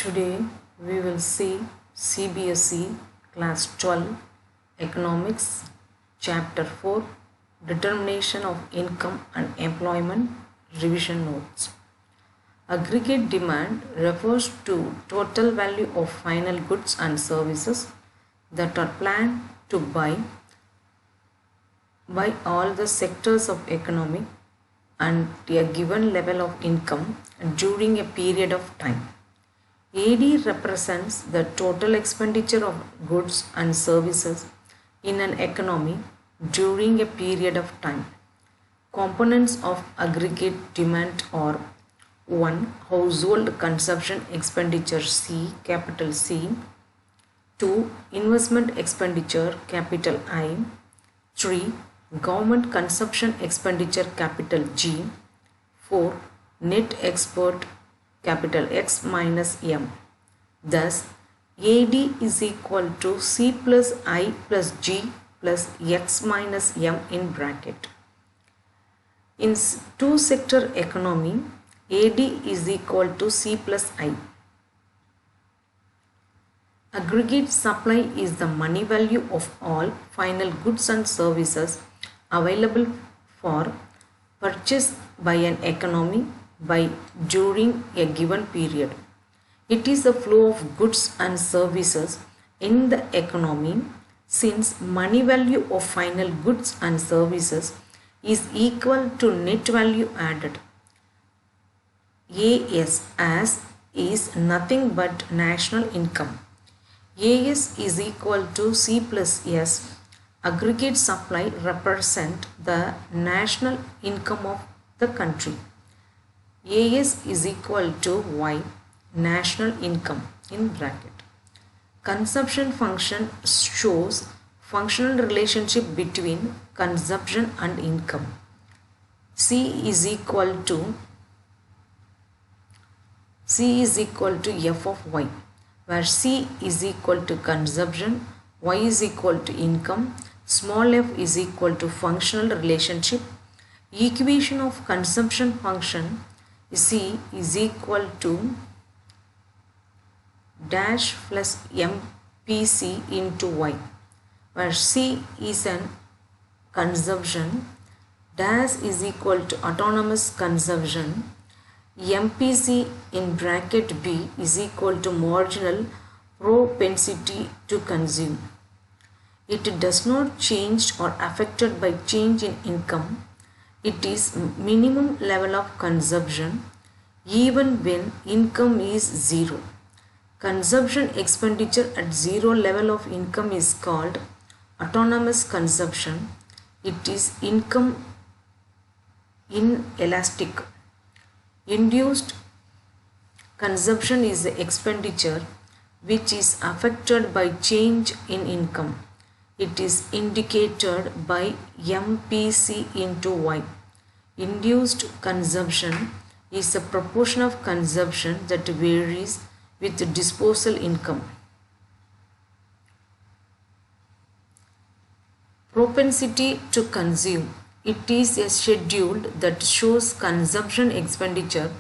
Today we will see CBSE Class 12 Economics Chapter 4 Determination of Income and Employment Revision Notes. Aggregate demand refers to total value of final goods and services that are planned to buy by all the sectors of economy and a given level of income during a period of time. AD represents the total expenditure of goods and services in an economy during a period of time. Components of aggregate demand are 1. Household consumption expenditure C, capital C. 2. Investment expenditure, capital I. 3. Government consumption expenditure, capital G. 4. Net export, capital X minus M. Thus, AD is equal to C plus I plus G plus X minus M in bracket. In two-sector economy, AD is equal to C plus I. Aggregate supply is the money value of all final goods and services available for purchase by an economy during a given period. It is the flow of goods and services in the economy since money value of final goods and services is equal to net value added. AS as is nothing but national income. AS is equal to C plus S. Aggregate supply represent the national income of the country. AS is equal to Y, national income in bracket. Consumption function shows functional relationship between consumption and income. C is equal to F of Y, where C is equal to consumption, Y is equal to income, small f is equal to functional relationship. Equation of consumption function C is equal to dash plus MPC into Y, where C is an consumption, dash is equal to autonomous consumption, MPC in bracket B is equal to marginal propensity to consume. It does not change or affected by change in income. It is minimum level of consumption even when income is zero. Consumption expenditure at zero level of income is called autonomous consumption. It is income inelastic. Induced consumption is the expenditure which is affected by change in income. It is indicated by MPC into Y. Induced consumption is a proportion of consumption that varies with disposal income. Propensity to consume. It is a schedule that shows consumption expenditure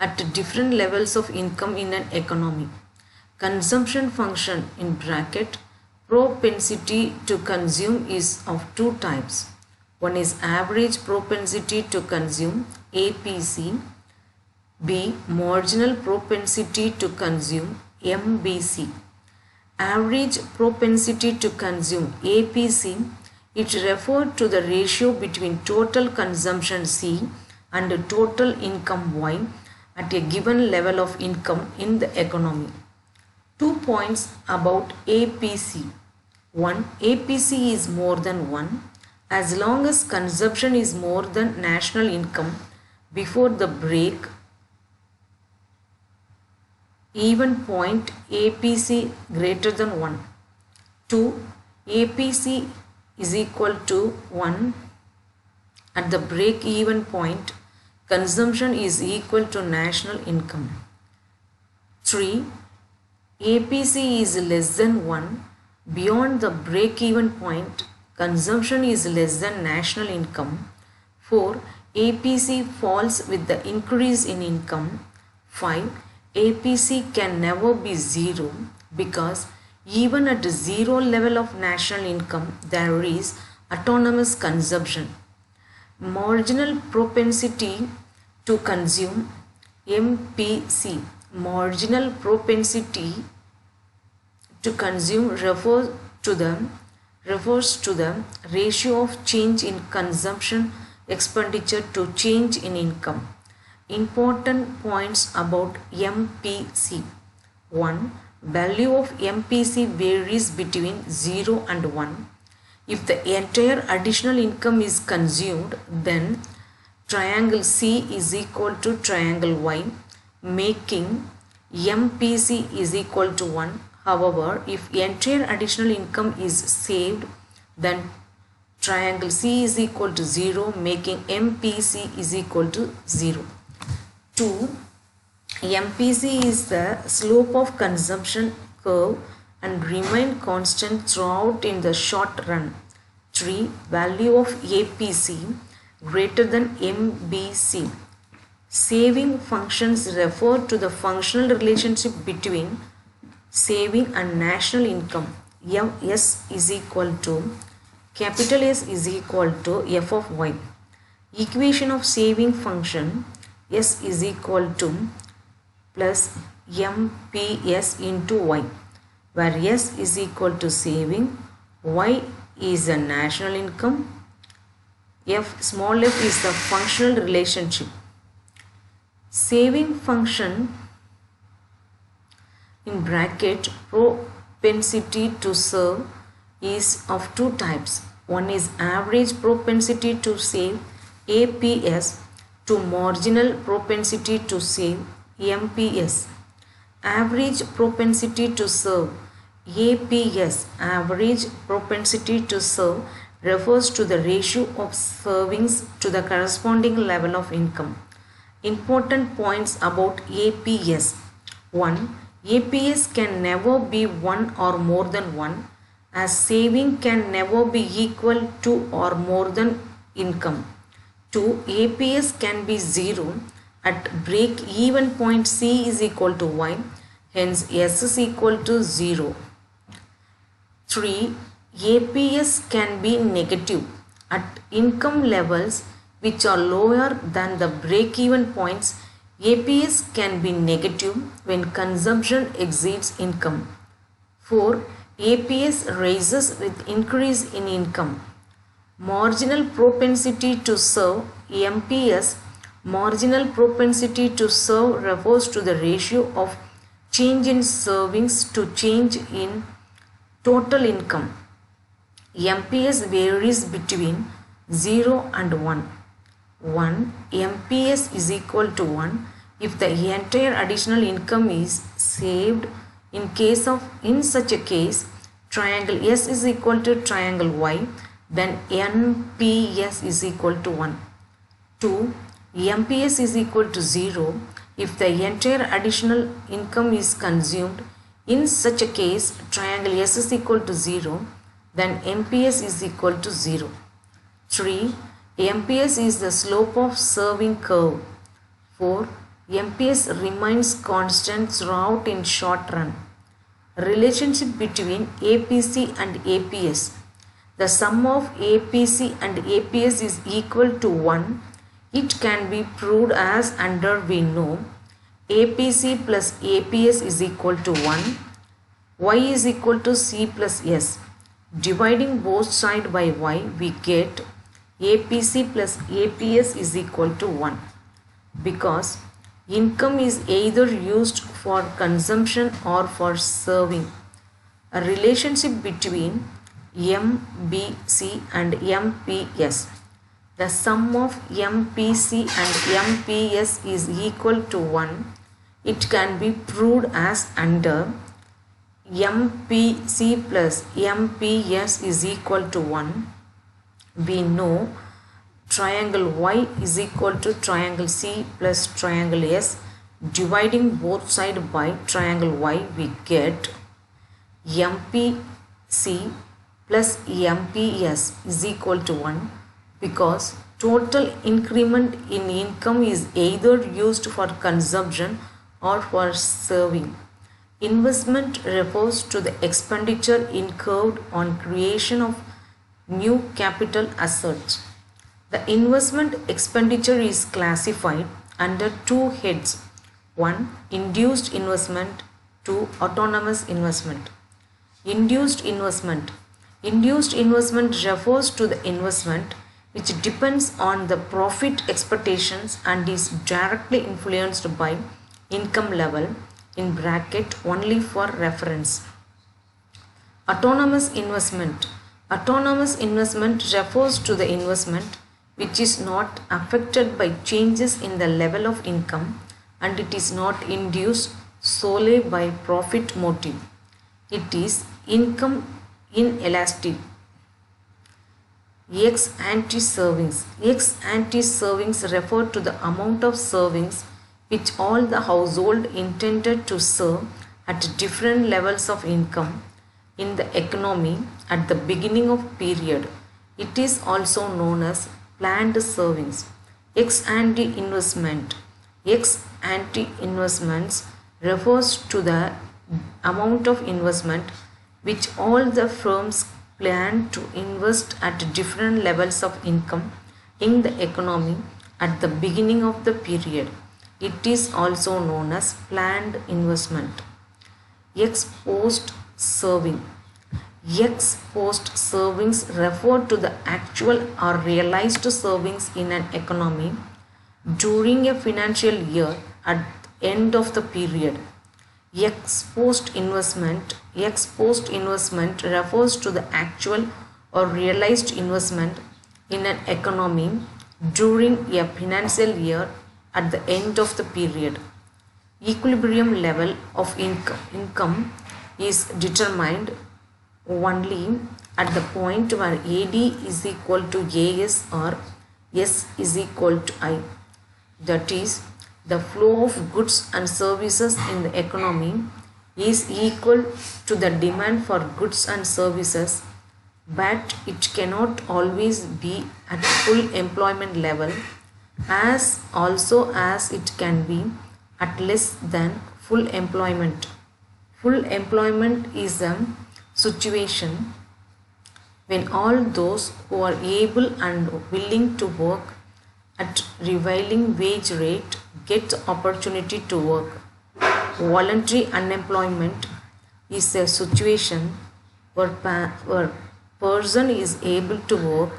at different levels of income in an economy. Consumption function in bracket propensity to consume is of two types. One is average propensity to consume, APC. B. Marginal propensity to consume, MBC. Average propensity to consume, APC. It refers to the ratio between total consumption C and total income Y at a given level of income in the economy. 2 points about APC. 1. APC is more than 1 as long as consumption is more than national income before the break even point APC greater than 1. 2. APC is equal to 1 at the break even point consumption is equal to national income. 3. APC is less than 1 beyond the break even point consumption is less than national income. 4. APC falls with the increase in income. 5. APC can never be zero because even at zero level of national income there is autonomous consumption. Marginal propensity to consume, MPC, marginal propensity to consume refers to the ratio of change in consumption expenditure to change in income. Important points about MPC. 1. Value of MPC varies between 0 and 1. If the entire additional income is consumed, then triangle C is equal to triangle Y, making MPC is equal to 1. However, if entire additional income is saved, then triangle C is equal to 0, making MPC is equal to 0. 2. MPC is the slope of consumption curve and remain constant throughout in the short run. 3. Value of APC greater than MBC. Saving functions refer to the functional relationship between saving and national income. S is equal to, capital S is equal to f of y. Equation of saving function, S is equal to plus MPS into y, where S is equal to saving, Y is the national income, small f is the functional relationship. Saving function in bracket propensity to save is of two types. One is average propensity to save, APS, to marginal propensity to save, MPS. Average propensity to save, APS, average propensity to save, refers to the ratio of savings to the corresponding level of income. Important points about APS. 1. APS can never be 1 or more than 1, as saving can never be equal to or more than income. 2. APS can be 0 at break even point C is equal to Y, hence S is equal to 0. 3. APS can be negative at income levels which are lower than the break-even points. APS can be negative when consumption exceeds income. 4. APS rises with increase in income. Marginal propensity to serve, MPS, marginal propensity to serve refers to the ratio of change in savings to change in total income. MPS varies between 0 and 1. 1. MPS is equal to 1 if the entire additional income is saved. In such a case, triangle S is equal to triangle Y, then NPS is equal to 1. 2. MPS is equal to 0 if the entire additional income is consumed. In such a case, triangle S is equal to 0, then MPS is equal to 0. 3. MPS is the slope of saving curve. 4. MPS remains constant throughout in short run. Relationship between APC and APS. The sum of APC and APS is equal to 1. It can be proved as under we know. APC plus APS is equal to 1. Y is equal to C plus S. Dividing both sides by Y, we get APC plus APS is equal to 1. Because income is either used for consumption or for saving. A relationship between MBC and MPS. The sum of MPC and MPS is equal to 1. It can be proved as under MPC plus MPS is equal to 1. We know triangle Y is equal to triangle C plus triangle S. Dividing both sides by triangle Y, we get MPC plus MPS is equal to 1 because total increment in income is either used for consumption or for serving. Investment refers to the expenditure incurred on creation of new capital assets. The investment expenditure is classified under two heads. 1. Induced investment. 2. Autonomous investment. Induced investment. Induced investment refers to the investment which depends on the profit expectations and is directly influenced by income level in bracket only for reference. Autonomous investment. Autonomous investment refers to the investment which is not affected by changes in the level of income and it is not induced solely by profit motive. It is income inelastic. Ex ante servings. Ex ante servings refer to the amount of servings which all the household intended to serve at different levels of income in the economy at the beginning of period. It is also known as planned savings. Ex ante investment. Ex ante investments refers to the amount of investment which all the firms plan to invest at different levels of income in the economy at the beginning of the period. It is also known as planned investment. Ex post serving. Ex post servings refer to the actual or realized servings in an economy during a financial year at the end of the period. Ex post investment refers to the actual or realized investment in an economy during a financial year at the end of the period. Equilibrium level of income is determined only at the point where AD is equal to AS or S is equal to I. That is, the flow of goods and services in the economy is equal to the demand for goods and services, but it cannot always be at full employment level as also as it can be at less than full employment. Full employment is a situation when all those who are able and willing to work at prevailing wage rate get the opportunity to work. Voluntary unemployment is a situation where person is able to work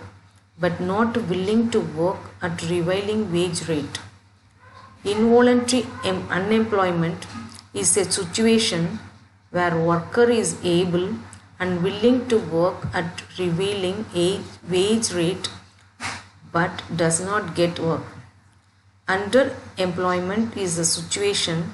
but not willing to work at prevailing wage rate. Involuntary unemployment is a situation where worker is able and willing to work at prevailing wage rate but does not get work. Underemployment is a situation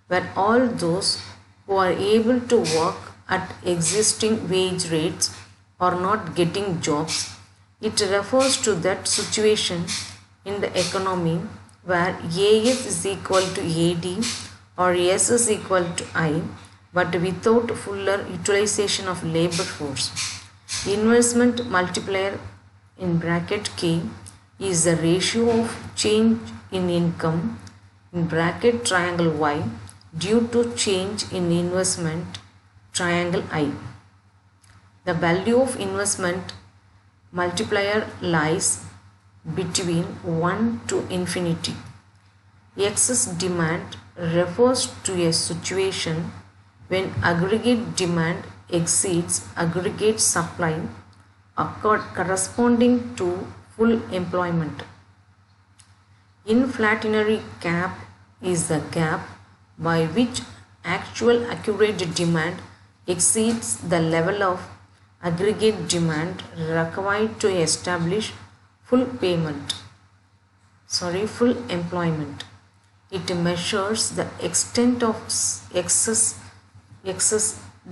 where all those who are able to work at existing wage rates are not getting jobs. It refers to that situation in the economy where AS is equal to AD or S is equal to I, but without fuller utilization of labor force. Investment multiplier in bracket K is the ratio of change in income in bracket triangle Y due to change in investment triangle I. The value of investment multiplier lies between 1 to infinity. Excess demand refers to a situation when aggregate demand exceeds aggregate supply corresponding to full employment. Inflationary gap is the gap by which actual accurate demand exceeds the level of aggregate demand required to establish full employment. It measures the extent of excess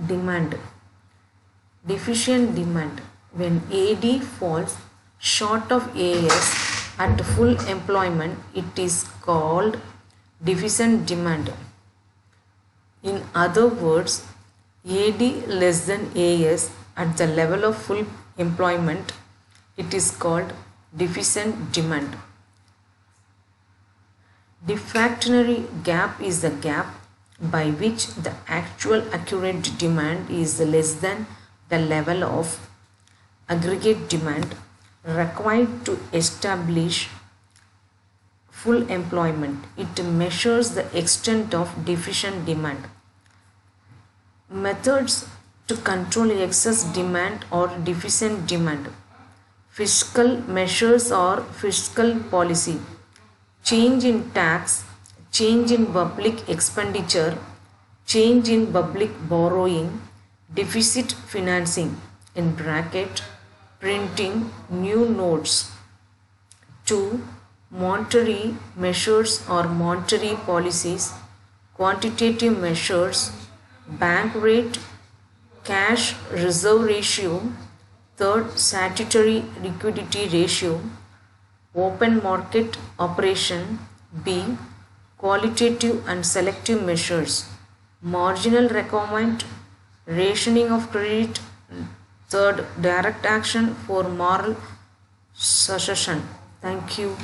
demand. Deficient demand. When AD falls short of AS at full employment, it is called deficient demand. In other words, AD less than AS at the level of full employment, it is called deficient demand. Deflationary gap is the gap by which the actual accurate demand is less than the level of aggregate demand required to establish full employment. It measures the extent of deficient demand. Methods to control excess demand or deficient demand. Fiscal measures or fiscal policy. Change in tax, change in public expenditure, change in public borrowing, deficit financing in bracket, printing new notes. 2. Monetary measures or monetary policies, quantitative measures, bank rate, cash reserve ratio. Third, statutory liquidity ratio, open market operation. B. Qualitative and selective measures, marginal requirement, rationing of credit. Third, direct action for moral succession. Thank you.